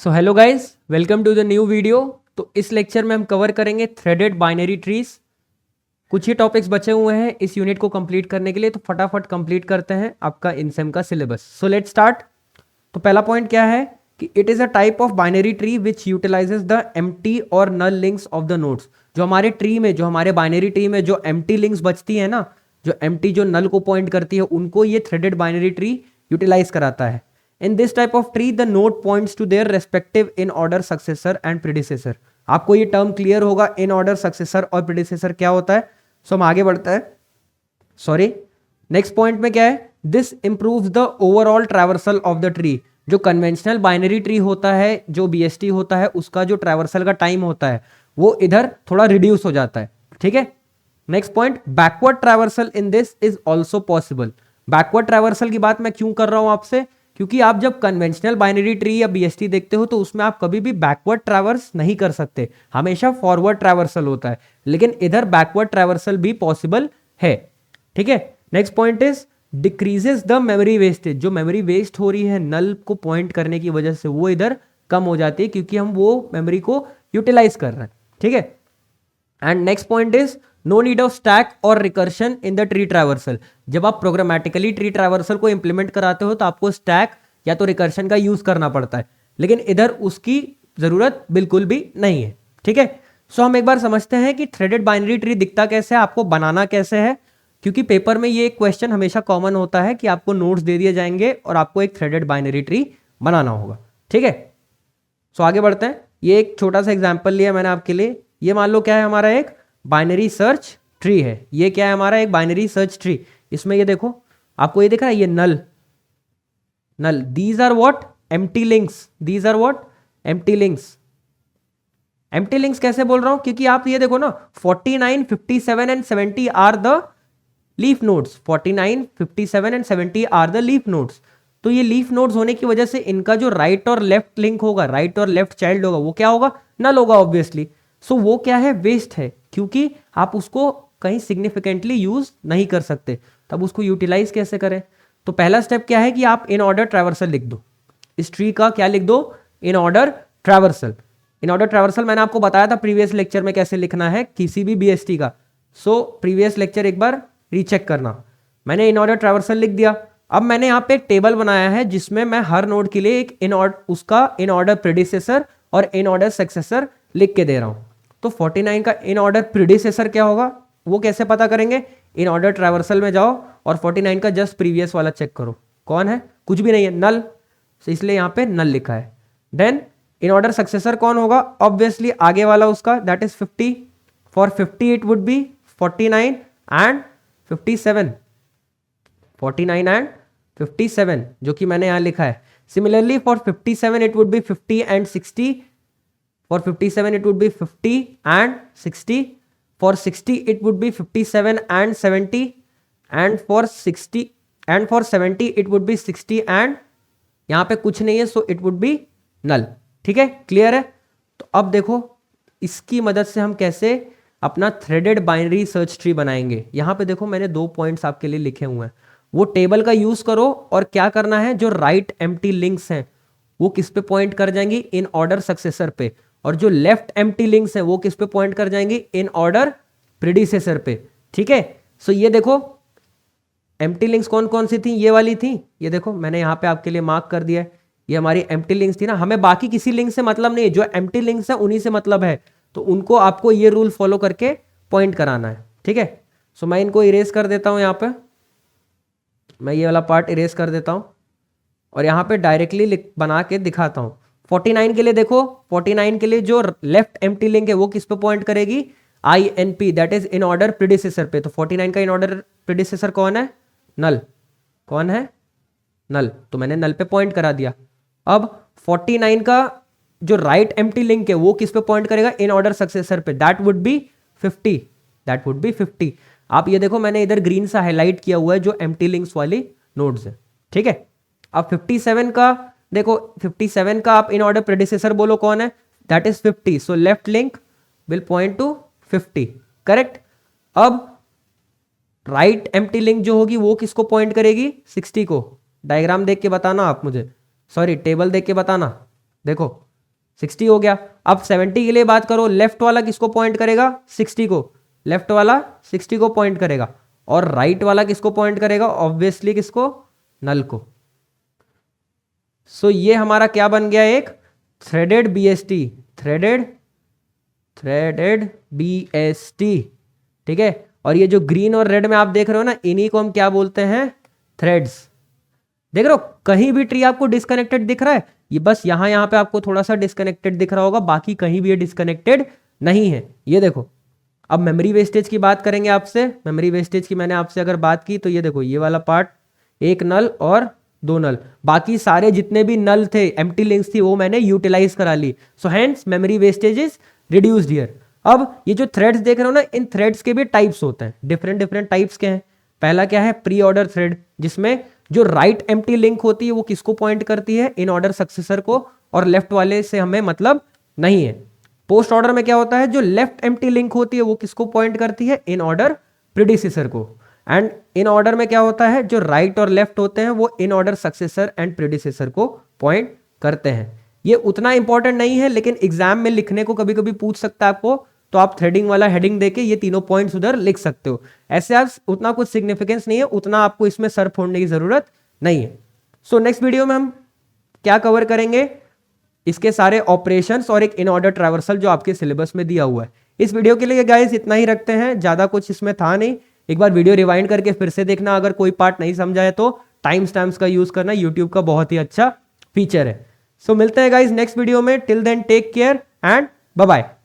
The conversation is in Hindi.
So hello guys, welcome to the new video. तो इस लेक्चर में हम कवर करेंगे थ्रेडेड बाइनरी ट्रीज। कुछ ही टॉपिक्स बचे हुए हैं इस यूनिट को कंप्लीट करने के लिए, तो फटाफट कंप्लीट करते हैं आपका इनसेम का सिलेबस। So let's start. तो पहला पॉइंट क्या है कि it is a type of binary tree which utilises the empty और नल लिंक्स ऑफ द नोड्स। जो हमारे ट्री में, जो हमारे बाइनरी ट्री में जो एम्प्टी लिंक्स बचती है ना, जो एम्प्टी जो नल को पॉइंट करती है, उनको ये थ्रेडेड बाइनरी ट्री यूटिलाइज कराता है। In this type of tree, the node points to their respective in order successor and predecessor. आपको ये टर्म क्लियर होगा, इन ऑर्डर सक्सेसर और प्रीडिसेसर क्या होता है। सो हम आगे बढ़ते हैं। सॉरी, नेक्स्ट पॉइंट में क्या है, this improves the overall traversal of the tree. जो कन्वेंशनल बाइनरी ट्री होता है, जो बीएसटी होता है, उसका जो ट्रैवर्सल का टाइम होता है वो इधर थोड़ा रिड्यूस हो जाता है। ठीक है। Next point, backward traversal in this is also possible. Backward traversal की बात मैं क्यों कर रहा हूं आपसे, क्योंकि आप जब कन्वेंशनल बाइनरी ट्री या बीएसटी देखते हो तो उसमें आप कभी भी बैकवर्ड ट्रैवर्स नहीं कर सकते, हमेशा फॉरवर्ड ट्रैवर्सल होता है। लेकिन इधर बैकवर्ड ट्रैवर्सल भी पॉसिबल है। ठीक है। Next point is decreases the memory wastage. जो मेमोरी वेस्ट हो रही है नल को पॉइंट करने की वजह से, वो इधर कम हो जाती है क्योंकि हम वो मेमोरी को यूटिलाइज कर रहे हैं। ठीक है। And next point is no need of stack और recursion in the tree traversal. जब आप प्रोग्रामेटिकली ट्री ट्रैवर्सल को इंप्लीमेंट कराते हो तो आपको स्टैक या तो रिकर्शन का यूज करना पड़ता है, लेकिन इधर उसकी जरूरत बिल्कुल भी नहीं है। ठीक है। सो हम एक बार समझते हैं कि थ्रेडेड बाइनरी ट्री दिखता कैसे है, आपको बनाना कैसे है, क्योंकि पेपर में ये क्वेश्चन हमेशा कॉमन होता है कि आपको नोट्स दे दिए जाएंगे और आपको एक थ्रेडेड बाइनरी ट्री बनाना होगा। ठीक है। सो आगे बढ़ते हैं। ये एक छोटा सा एग्जांपल लिया मैंने आपके लिए। ये मान लो क्या है, हमारा एक बाइनरी सर्च ट्री है। ये क्या है, हमारा एक बाइनरी सर्च ट्री। इसमें ये देखो, आपको ये दिख रहा है, ये null null, these are what, empty links. These are what, empty links. Empty links कैसे बोल रहा हूं, क्योंकि आप ये देखो ना, 49, 57 and 70 are the leaf nodes. 49, 57 and 70 are the leaf nodes. तो ये लीफ नोड्स होने की वजह से इनका जो राइट और लेफ्ट लिंक होगा, राइट और लेफ्ट चाइल्ड होगा, वो क्या होगा, नल होगा ऑब्वियसली। सो वो क्या है, वेस्ट है, क्योंकि आप उसको कहीं सिग्निफिकेंटली यूज नहीं कर सकते। तब उसको यूटिलाइज कैसे करें। तो पहला स्टेप क्या है कि आप इन ऑर्डर ट्रैवर्सल लिख दो। इस ट्री का क्या लिख दो, in order traversal. In order traversal मैंने आपको बताया था प्रीवियस लेक्चर में कैसे लिखना है किसी भी बीएसटी का। सो प्रीवियस लेक्चर एक बार रीचेक करना। मैंने इन ऑर्डर ट्रैवर्सल लिख दिया। अब मैंने यहाँ पे एक टेबल बनाया है जिसमें मैं हर नोड के लिए एक इन ऑर्डर, उसका इन ऑर्डर प्रीडिसेसर और इन ऑर्डर सक्सेसर लिख के दे रहा हूँ। तो 49 का इन ऑर्डर प्रीडिसेसर क्या होगा, वो कैसे पता करेंगे, इन ऑर्डर ट्रैवर्सल में जाओ और 49 का जस्ट प्रीवियस वाला चेक करो, कौन है, कुछ भी नहीं है, नल। तो इसलिए यहाँ पे नल लिखा है। देन इन ऑर्डर सक्सेसर कौन होगा, ऑब्वियसली आगे वाला उसका, that is 50। For 50 it would be 49 and 57, 49 and 57, जो कि मैंने यहां लिखा है। Similarly for 57 it would be 50 and 60। For 57 it would be 50 and 60. For 60 it would be 57 and 70. And for 60 and for 70 it would be 60 and यहाँ पे कुछ नहीं है, so it would be null। ठीक है, क्लियर है। तो अब देखो इसकी मदद से हम कैसे अपना थ्रेडेड बाइनरी सर्च ट्री बनाएंगे। यहाँ पे देखो मैंने 2 पॉइंट्स आपके लिए लिखे हुए हैं। वो टेबल का यूज करो और क्या करना है, जो राइट एम्प्टी लिंक्स हैं वो किस पे पॉइंट कर जाएंगी, इन ऑर्डर सक्सेसर पे, और जो लेफ्ट एम्प्टी लिंक्स हैं वो किस पे पॉइंट कर जाएंगी, इन ऑर्डर प्रीडिसेसर पे। ठीक है। सो ये देखो एम्प्टी लिंक्स कौन कौन सी थी, ये वाली थी, ये देखो मैंने यहाँ पे आपके लिए मार्क कर दिया है। ये हमारी एम्प्टी लिंक्स थी ना, हमें बाकी किसी लिंक से मतलब नहीं है, जो एम्प्टी लिंक्स है उन्हीं से मतलब है। तो उनको आपको ये रूल फॉलो करके पॉइंट कराना है। ठीक है। सो मैं इनको इरेज कर देता हूँ, यहाँ पे मैं ये वाला पार्ट इरेज कर देता हूँ और यहाँ पे डायरेक्टली बना के दिखाता हूँ। 49 के लिए देखो, 49 के लिए जो लेफ्ट एम्प्टी लिंक है वो किस पे पॉइंट करेगी, INP, that is in order predecessor पे। तो 49 का इन ऑर्डर प्रीडिसेसर कौन है, नल। कौन है, नल। तो मैंने नल पे पॉइंट करा दिया। अब 49 का जो राइट एम्प्टी लिंक है वो किस पे पॉइंट करेगा, इन ऑर्डर सक्सेसर पे, that would be 50, that would be 50। आप ये देखो मैंने इधर ग्रीन सा हाईलाइट किया हुआ है जो एम्प्टी लिंक्स वाली नोड्स है। ठीक है। अब 57 का देखो, 57 का आप इन ऑर्डर प्रेडिसेसर बोलो कौन है, that is 50। So left link will point two 50, correct. अब राइट एम्प्टी लिंक जो होगी वो किसको पॉइंट करेगी, 60 को। डायग्राम देख के बताना आप मुझे, सॉरी टेबल देख के बताना। देखो 60 हो गया। अब 70 के लिए बात करो, लेफ्ट वाला किसको पॉइंट करेगा? 60 को। लेफ्ट वाला 60 को पॉइंट करेगा और राइट वाला किसको पॉइंट करेगा? ऑब्वियसली किसको? नल को। सो ये हमारा क्या बन गया? एक थ्रेडेड बीएसटी, थ्रेडेड बीएसटी, ठीक है। और ये जो ग्रीन और रेड में आप देख रहे हो ना, इन्हीं को हम क्या बोलते हैं? थ्रेड्स। देख रहे हो कहीं भी ट्री आपको डिस्कनेक्टेड दिख रहा है? ये बस यहां पे आपको थोड़ा सा डिस्कनेक्टेड दिख रहा होगा, बाकी कहीं भी ये डिस्कनेक्टेड नहीं है। ये देखो। अब मेमोरी वेस्टेज की बात करेंगे आपसे। मेमोरी वेस्टेज की मैंने आपसे अगर बात की तो ये देखो, ये वाला पार्ट, एक नल और दो नल, बाकी सारे जितने भी नल थे, एम्प्टी लिंक्स थी, वो मैंने यूटिलाइज करा ली। So hence memory wastage is reduced here. अब ये जो थ्रेड्स देख रहे हो ना, इन थ्रेड्स के भी टाइप्स होते हैं, डिफरेंट डिफरेंट टाइप्स के हैं। पहला क्या है? प्री ऑर्डर थ्रेड, जिसमें जो राइट एम्प्टी लिंक होती है वो किसको पॉइंट करती है? इन ऑर्डर सक्सेसर को, और लेफ्ट वाले से हमें मतलब नहीं है। पोस्ट ऑर्डर में क्या होता है? जो लेफ्ट एम्प्टी लिंक होती है वो किसको पॉइंट करती है? इन ऑर्डर प्रीडिसेसर को। एंड इन ऑर्डर में क्या होता है? जो राइट और लेफ्ट होते हैं वो in order successor and predecessor को पॉइंट करते हैं। ये उतना इंपॉर्टेंट नहीं है, लेकिन एग्जाम में लिखने को कभी कभी पूछ सकता है आपको, तो आप थ्रेडिंग वाला हेडिंग देके ये तीनों पॉइंट्स उधर लिख सकते हो। ऐसे आप उतना कुछ सिग्निफिकेंस नहीं है, उतना आपको इसमें सर फोड़ने की जरूरत नहीं है। सो नेक्स्ट वीडियो में हम क्या कवर करेंगे? इसके सारे ऑपरेशंस और एक इन ऑर्डर ट्रैवर्सल जो आपके सिलेबस में दिया हुआ है। इस वीडियो के लिए गाइस इतना ही रखते हैं, ज्यादा कुछ इसमें था नहीं। एक बार वीडियो रिवाइंड करके फिर से देखना, अगर कोई पार्ट नहीं समझा है तो टाइम स्टैम्प्स का यूज करना, यूट्यूब का बहुत ही अच्छा फीचर है। सो मिलते हैं गाइस नेक्स्ट वीडियो में। Till then take care and bye bye.